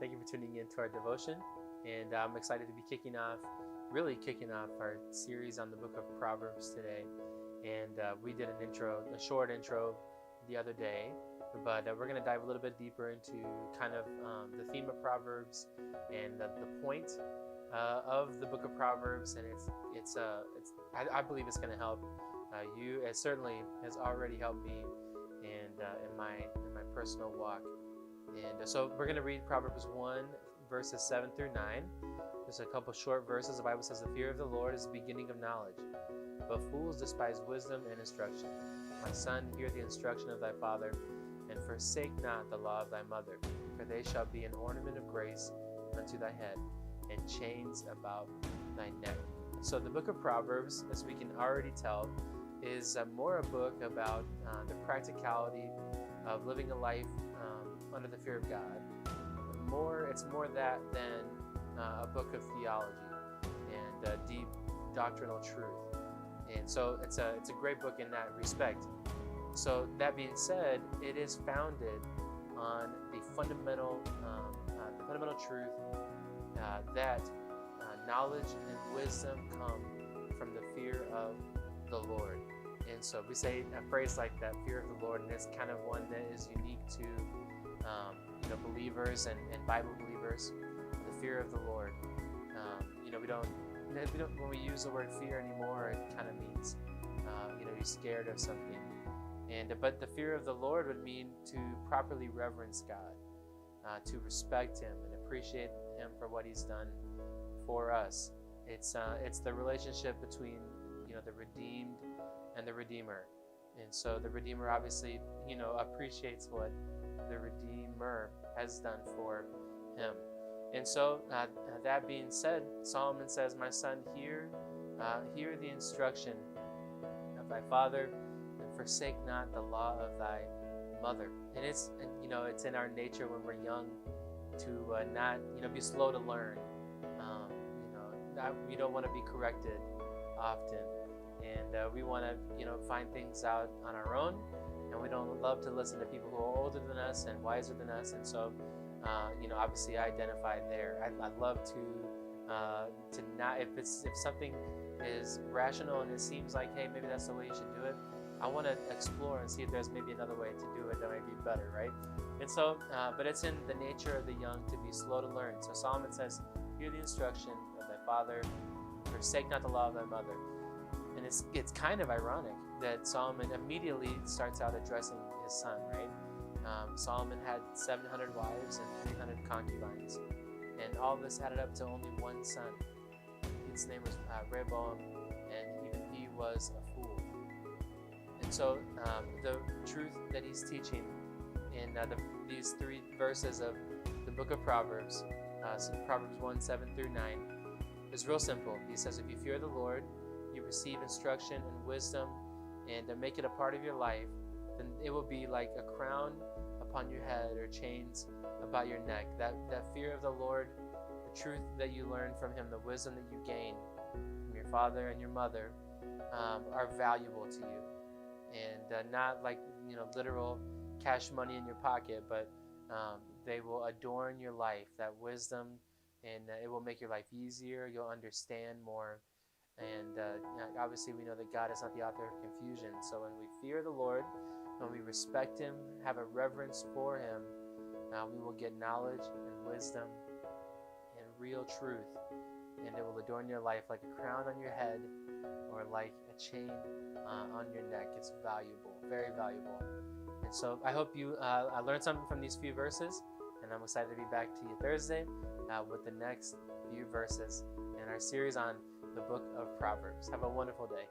thank you for tuning in to our devotion. And I'm excited to be really kicking off our series on the book of Proverbs today. And we did a short intro the other day, but we're going to dive a little bit deeper into kind of the theme of Proverbs and the point of the book of Proverbs. And I believe it's going to help you. It certainly has already helped me and in my personal walk. And so we're going to read Proverbs 1, verses 7 through 9. There's a couple short verses. The Bible says, "The fear of the Lord is the beginning of knowledge, but fools despise wisdom and instruction. My son, hear the instruction of thy father, and forsake not the law of thy mother, for they shall be an ornament of grace unto thy head, and chains about thy neck." So the book of Proverbs, as we can already tell, is more a book about the practicality of living a life under the fear of God. It's more that than a book of theology and deep doctrinal truth. And so it's a great book in that respect. So that being said, it is founded on the fundamental truth that knowledge and wisdom come from the fear of the Lord. And so we say a phrase like that, fear of the Lord, and it's kind of one that is unique to believers and Bible believers. The fear of the Lord. We don't when we use the word fear anymore, it kind of means you're scared of something. But the fear of the Lord would mean to properly reverence God, to respect Him and appreciate Him for what He's done for us. It's the relationship between the redeemed and the Redeemer. And so the Redeemer obviously appreciates what the Redeemer has done for him. And so that being said, Solomon says, "My son, hear the instruction of thy father, and forsake not the law of thy mother." And it's in our nature when we're young to not be slow to learn. We don't want to be corrected often, and we want to find things out on our own, and we don't love to listen to people who are older than us and wiser than us. And so obviously I identify there. I'd love to not, if something is rational and it seems like, hey, maybe that's the way you should do it, I want to explore and see if there's maybe another way to do it that might be better, right? And so but it's in the nature of the young to be slow to learn. So Solomon says, "Hear the instruction of thy father, forsake not the law of thy mother." And it's kind of ironic that Solomon immediately starts out addressing his son, right? Solomon had 700 wives and 300 concubines, and all this added up to only one son. His name was Rehoboam, and even he was a fool. And so the truth that he's teaching in these 3 verses of the book of Proverbs, so Proverbs 1, 7 through 9, is real simple. He says, if you fear the Lord, you receive instruction and wisdom, and make it a part of your life, then it will be like a crown upon your head or chains about your neck. That fear of the Lord, the truth that you learn from Him, the wisdom that you gain from your father and your mother are valuable to you. And not like literal cash money in your pocket, but they will adorn your life, that wisdom, and it will make your life easier. You'll understand more. And obviously we know that God is not the author of confusion. So when we fear the Lord, when we respect Him, have a reverence for Him, we will get knowledge and wisdom and real truth. And it will adorn your life like a crown on your head or like a chain on your neck. It's valuable, very valuable. And so I hope you learned something from these few verses. And I'm excited to be back to you Thursday with the next few verses in our series on the book of Proverbs. Have a wonderful day.